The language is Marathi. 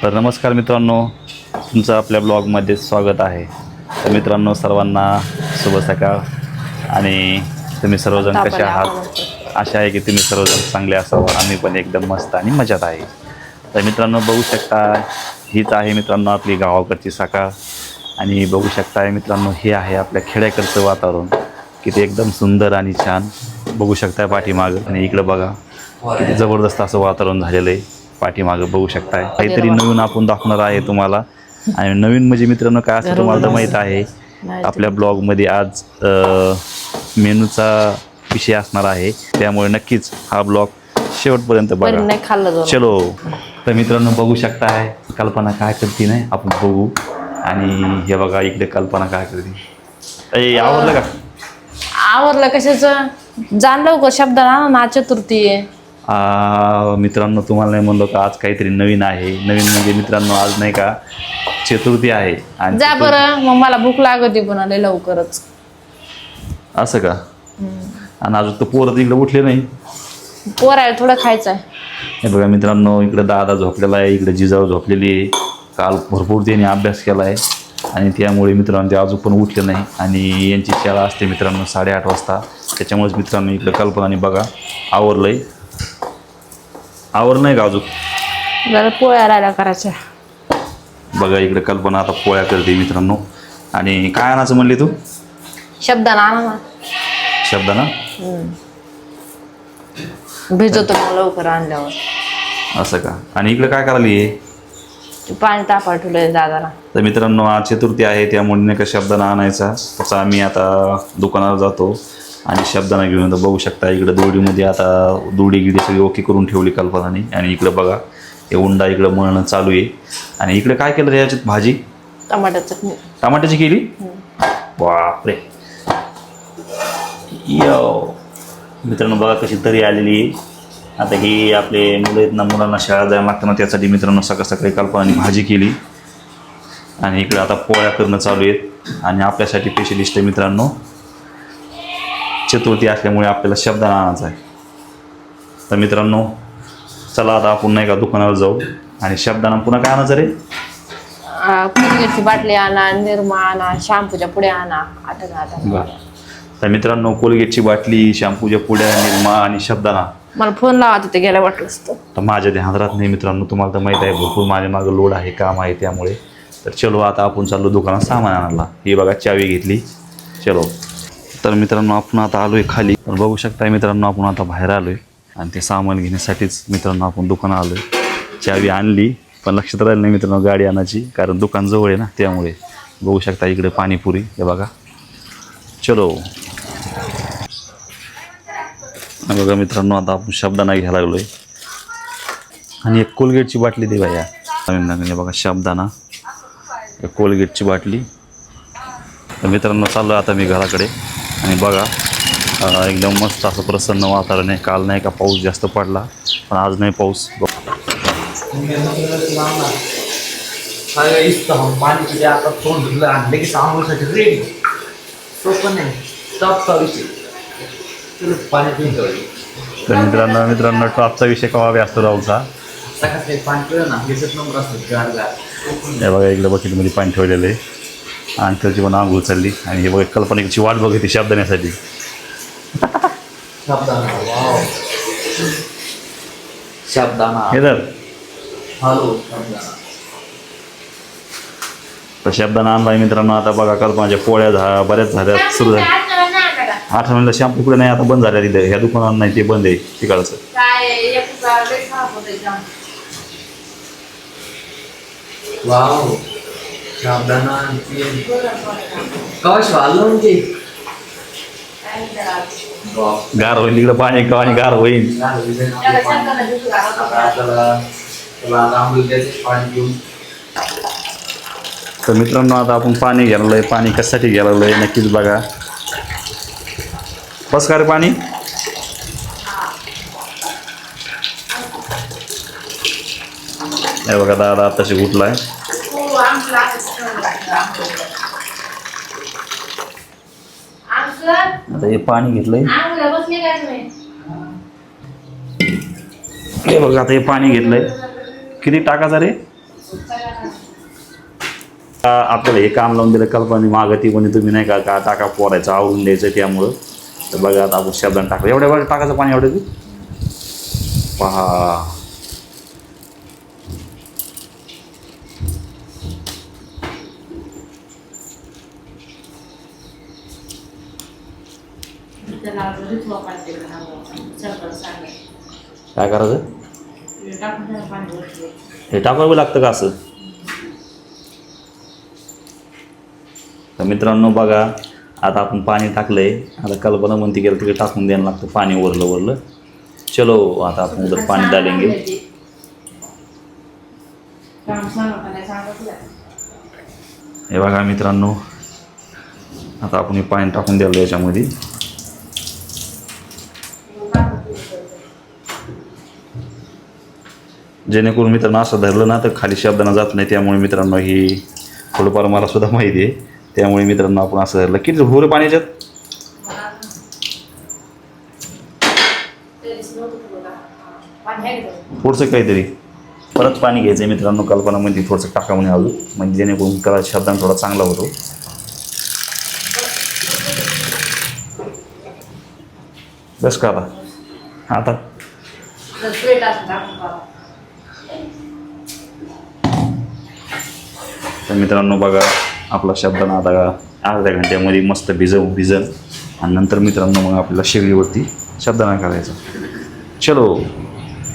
तर नमस्कार मित्रांनो, तुमचं आपल्या ब्लॉगमध्ये स्वागत आहे. तर मित्रांनो, सर्वांना शुभ सकाळ. आणि तुम्ही सर्वजण कसे आहात? आशा आहे की तुम्ही सर्वजण चांगले असावं. आम्ही पण एकदम मस्त आणि मजेत आहे. तर मित्रांनो, बघू शकता हीच आहे मित्रांनो आपली गावाकडची सकाळ. आणि बघू शकताय मित्रांनो, हे आहे आपल्या खेड्याकडचं वातावरण, किती एकदम सुंदर आणि छान. बघू शकताय पाठीमागं आणि इकडं बघा किती जबरदस्त असं वातावरण झालेलं आहे. पाठीमागं बघू शकताय काहीतरी नवीन आपण दाखवणार आहे तुम्हाला. आणि नवीन म्हणजे मित्रांनो काय असं तुम्हाला तर माहीत आहे, आपल्या ब्लॉगमध्ये आज मेनूचा विषय असणार आहे. त्यामुळे नक्कीच हा ब्लॉग शेवटपर्यंत बघा. चलो. तर मित्रांनो बघू शकताय कल्पना काय करते नाही आपण बघू. आणि हे बघा इकडे कल्पना काय करते. आवडलं का? आवरलं कशाचं? जाणलं का शब्दाला ना चतुर्थी आहे. मित्रांनो तुम्हाला नाही म्हणलो का आज काहीतरी नवीन आहे. नवीन म्हणजे मित्रांनो आज नाही का चतुर्थी आहे. आणि जा बरं, मग मला भूक लागते पण आले लवकरच. असं का? आणि अजून तर पोरं इकडे उठले नाही. पोरायला थोडं खायचं आहे. हे बघा मित्रांनो, इकडे दादा झोपलेला आहे, इकडे जिजाऊ झोपलेली आहे. काल भरपूर त्यांनी अभ्यास केला आहे आणि त्यामुळे मित्रांनो ते अजून पण उठले नाही. आणि यांची शाळा असते मित्रांनो 8:30 वाजता. त्याच्यामुळेच मित्रांनो इकडे कल्पनाने बघा आवरलंय. आवरलं नाही का अजून? जरा पोळ्या राहिल्या करायच्या. बघा इकडे कल्पना आता पोळ्या करते मित्रांनो. आणि काय आणायचं म्हणली तू? शब्दाना आणा ना. शब्दाना भिजवतो मग लवकर आणल्यावर. असं का? आणि इकडे काय करायला? पाणी तापा ठेवलंय दादाला. तर मित्रांनो आज चतुर्थी आहे त्यामुळे नाही का शब्दाना आणायचा. तसा आम्ही आता दुकानावर जातो आणि शब्दाना घेऊन येतो. बघू शकता इकडे दोडीमध्ये आता दोडी गिडी सगळी ओके करून ठेवली कल्पनाने. आणि इकडे बघा हे उंडा इकडं मळणं चालू आहे. आणि इकडे काय केलं रे याच्यात? भाजी टमाट्याची चटणी. टमाट्याची केली? बापरे. यो मित्रांनो बघा कशी तरी आलेली आहे. आता ही आपले मुलं आहेत ना, मुलांना शाळा जायला लागतं ना, त्यासाठी मित्रांनो सकाळी कल्पनाने भाजी केली. आणि इकडे आता पोळ्या करणं चालू आहेत. आणि आपल्यासाठी स्पेशलिस्ट आहे मित्रांनो, चतुर्थी असल्यामुळे आपल्याला शब्दाना आणायचा आहे. तर मित्रांनो चला आता आपण नाही का दुकानावर जाऊ आणि शब्दाना पुन्हा काय आणायचं रे? कोलगेटची बाटली आणा, निरमा आणा, शॅम्पूच्या पुड्या आणा. आता तर मित्रांनो कोलगेटची बाटली, शॅम्पूच्या पुड्या, निरमा आणि शब्दाना. मला फोन लावा तिथे गेल्या वाटलं असतं. तर माझ्या ध्यानात राहत नाही मित्रांनो, तुम्हाला तर माहीत आहे भरपूर माझ्या मागं लोड आहे, काम आहे त्यामुळे. तर चलो आता आपण चाललो दुकानात सामान आणायला. ही बघा चावी घेतली. चलो. तर मित्रांनो आपण आता आलो आहे खाली. तर बघू शकता मित्रांनो आपण आता बाहेर आलो आहे आणि ते सामान घेण्यासाठीच मित्रांनो आपण दुकानात आलो आहे. चावी आणली पण लक्षात राहिलं नाही मित्रांनो गाडी आणायची, कारण दुकान जवळ आहे ना त्यामुळे. बघू शकता इकडे पाणीपुरी हे बघा. चलो. बघा मित्रांनो आता आपण शब्दाना घ्यायला लागलो आहे. आणि एक कोलगेटची बाटली दे बाया. हे बघा शब्दाना, एक कोलगेटची बाटली. तर मित्रांनो चाललो आता मी घराकडे. आणि बघा एकदम मस्त असं प्रसन्न वातावरण आहे. काल नाही का पाऊस जास्त पडला पण आज नाही पाऊस. तर मित्रांनो टॉपचा विषय कवा असतो राहूचा. हे बघा इकडे बकेटमध्ये पाणी ठेवलेलं आहे आणि त्याची पण आंघोळ चालली. आणि हे बघा कल्पनेची वाट बघते शब्दाण्यासाठी. तर शब्दाना आणलाय मित्रांनो. आता बघा कल्पनाच्या पोळ्या बऱ्याच झाल्या, सुरू झाल्या. 8 महिन्याला शॅम्पू कुठे नाही आता बंद झाल्या तिथे. ह्या दुकानात नाही, ते बंद आहे तिकडचं. गार होईल इकडं पाणी आणि गार होईल. तर मित्रांनो आता आपण पाणी घ्यायला. पाणी कशासाठी घ्यायला नक्कीच बघा. बस का रे पाणी. हे बघा दादा आताशी उठलाय. आता हे पाणी घेतलंय. हे बघा आता हे पाणी घेतलंय. किती टाकायचं रे? आपल्याला हे काम लावून दिलं कल्पना मागं ती कोणी तुम्ही नाही का टाका पोरायचं आवडून द्यायचं त्यामुळं. तर बघा आता आपण शब्दाने टाकलं एवढ्या वेळ टाकायचं पाणी एवढं पहा. काय करायचं हे टाकावं लागतं का असं. तर मित्रांनो बघा आता आपण पाणी टाकलंय. आता कल्पना म्हणते गेलं तिकडे टाकून द्यायला लागतं पाणी वरलं. चलो आता आपण उधर पाणी डालेंगे. हे बघा मित्रांनो आता आपण हे पाणी टाकून द्यायला याच्यामध्ये. जेणेकरून मित्रांनो असं धरलं ना तर खाली शब्दांना जात नाही. त्यामुळे मित्रांनो ही थोडंफार मला सुद्धा माहिती आहे. त्यामुळे मित्रांनो आपण असं धरलं किती भोरे पाणी याच्यात. थोडंसं काहीतरी परत पाणी घ्यायचं मित्रांनो. कल्पना म्हणते थोडंसं टाका म्हणे अजून म्हणजे जेणेकरून कला शब्दांना थोडा चांगला होतो. बस का आता तर मित्रांनो बघा आपला शब्दांना आता अर्ध्या घंट्यामध्ये मस्त भिजल आणि नंतर मित्रांनो मग आपल्याला शेगडीवरती शब्दांना करायचं. चलो